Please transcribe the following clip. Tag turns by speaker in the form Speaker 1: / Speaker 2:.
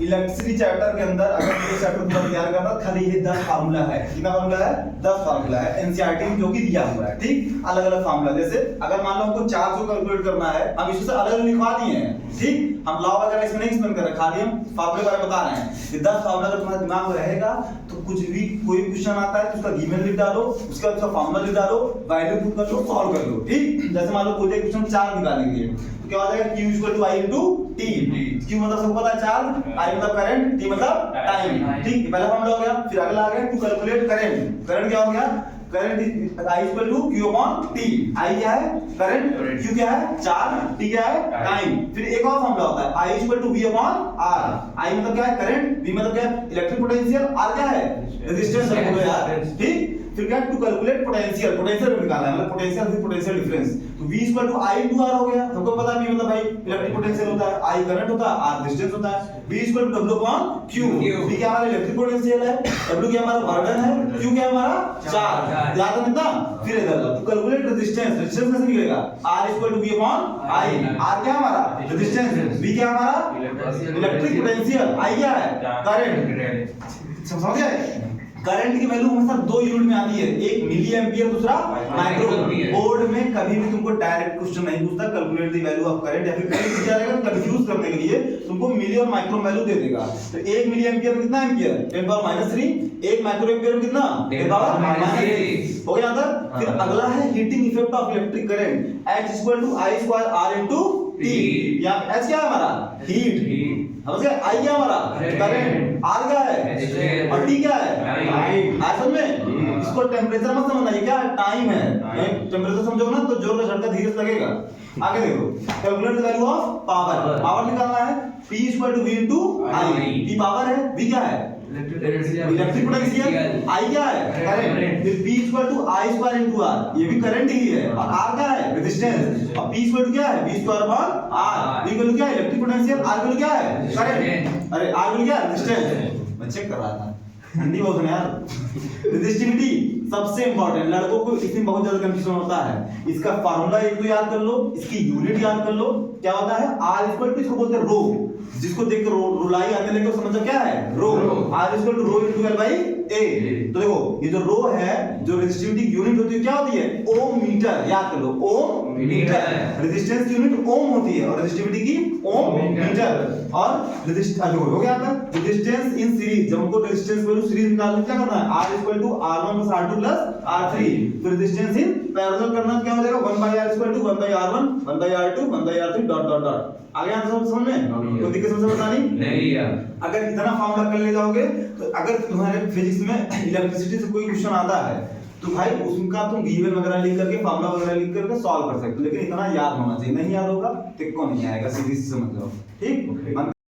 Speaker 1: Electricity chapter के अंदर अगर पूरे चैप्टर पूरा तैयार करना खाली ये 10 फार्मूला है। कितना फार्मूला है? 10 फार्मूला है एनसीईआरटी में जो कि दिया हुआ है। ठीक, अलग अलग फार्मूला, जैसे अगर मान लो हमको चार्ज को कैलकुलेट करना है, हम इससे अलग अलग लिखवा दिए हैं। ठीक, हम लॉ वगैरह इसमें नहीं एक्सप्लेन कर रहे, खाली हम फार्मूले के बारे में बता रहे हैं। ये 10 फार्मूला अगर तुम्हारे दिमाग में रहेगा तो कुछ भी कोई क्वेश्चन आता है तो उसका गिवन लिख डालो, उसका उसका फार्मूला लिख डालो, वैल्यू पुट कर लो, सॉल्व कर लो। ठीक, जैसे मान लो कोई क्वेश्चन चार्ज निकालने के लिए तो क्या हो जाएगा, Q = I × T। Q मतलब सबको पता है चार्ज, I मतलब करंट, T मतलब टाइम। ठीक, पहला फार्मूला हो गया। फिर अगला आ गया टू कैलकुलेट करंट। करंट क्या हो गया? Current I = Q/T। I क्या है? करंट, Q क्या है? चार्ज, T क्या है? टाइम। फिर एक और फार्मूला होता है I = V/R। I मतलब क्या है? करंट, V मतलब क्या है? इलेक्ट्रिक पोटेंशियल, R क्या है? रेजिस्टेंस है बोलो यार। ठीक, फिर क्या टू कैलकुलेट पोटेंशियल, पोटेंशियल निकालना है, मतलब पोटेंशियल फिर पोटेंशियल डिफरेंस। तो V = I × R हो गया। सबको पता है V मतलब भाई इलेक्ट्रिक पोटेंशियल होता है, I करंट होता है, R रेजिस्टेंस होता है। V = W/Q। V क्या हमारा इलेक्ट्रिक पोटेंशियल है, W क्या हमारा बर्डन है, Q क्या हमारा चार्ज। याद है ना? फिर इधर टू कैलकुलेट रेजिस्टेंस। रेजिस्टेंस कैसे निकलेगा? R = V/I। R क्या हमारा? रेजिस्टेंस। V क्या हमारा? Electric potential. I क्या है? करंट। समझ गए? करंट की वैल्यू हमेशा दो यूनिट में आती है, एक मिली एम्पियर, दूसरा माइक्रो। बोर्ड में कभी भी तुमको डायरेक्ट क्वेश्चन नहीं पूछता calculate the value of current, या फिर करंट पूछा जाएगा कंफ्यूज करने के लिए तुमको मिली और माइक्रो वैल्यू दे देगा। तो 1 मिली एम्पियर में कितना एम्पियर? 10⁻³ 1 माइक्रो एम्पियर में कितना? 10⁻³ हो गया आंसर। फिर अगला है heating effect of electric current. H = I² R × T। यहां H क्या है हमारा? हीट। समझ गए? I क्या हमारा? करंट। R क्या है? और T क्या है? टाइम। समझ में? इसको टेंपरेचर मत समझना, ये क्या है? टाइम है। टेंपरेचर समझोगे ना तो जोर का झटका धीरे से लगेगा। आगे देखो, calculate the value of power. Power निकालना है, P = V × I। P power है, V क्या है? इलेक्ट्रिक पोटेंशियल, I क्या है? करंट। फिर P = I² × R, ये भी करंट ही है। और R क्या है? रेजिस्टेंस। और P = क्या है? V²/R। V वैल्यू क्या है? Electric potential. R वैल्यू क्या है? करंट। अरे R वैल्यू क्या है? रेजिस्टेंस। मैं चेक कर रहा था, ठंडी बहुत है यार। रेजिस्टिविटी सबसे इंपॉर्टेंट, लड़कों को इसमें बहुत ज्यादा कंफ्यूजन होता है। इसका फार्मूला एक तो याद कर लो, इसकी यूनिट याद कर लो। क्या होता है? R = इसको बोलते हैं रो, जिसको देख के रुलाई आने लगे समझो क्या है? रो। R = ρ × L/A। तो देखो ये जो रो है, जो रेजिस्टिविटी यूनिट होती है क्या होती है? ओम मीटर। याद कर लो, ओम मीटर। रेजिस्टेंस की यूनिट ओम होती है और रेजिस्टिविटी की ओम मीटर। और रेजिस्टेंस हो गया था रेजिस्टेंस इन सीरीज। जब हमको रेजिस्टेंस वैल्यू सीरीज निकालना क्या करना है? R = R1 + R2 + R3। तो रेजिस्टेंस इन पैरेलल करना क्या हो जाएगा? 1/R = 1/R1 1/R2 1/R3 ... आगे आंसर समझ में? कोई दिक्कत समझ नहीं यार। अगर इतना फॉर्मूला कर ले जाओगे तो अगर तुम्हारे फिजिक्स में इलेक्ट्रिसिटी से कोई क्वेश्चन आता है तो भाई उसका तुम गिवन वगैरह लिख करके फार्मूला वगैरह लिख करके सॉल्व कर सकते हो, लेकिन इतना याद होना चाहिए। नहीं याद होगा तो को नहीं आएगा, सीधी सी समझ लो। ठीक।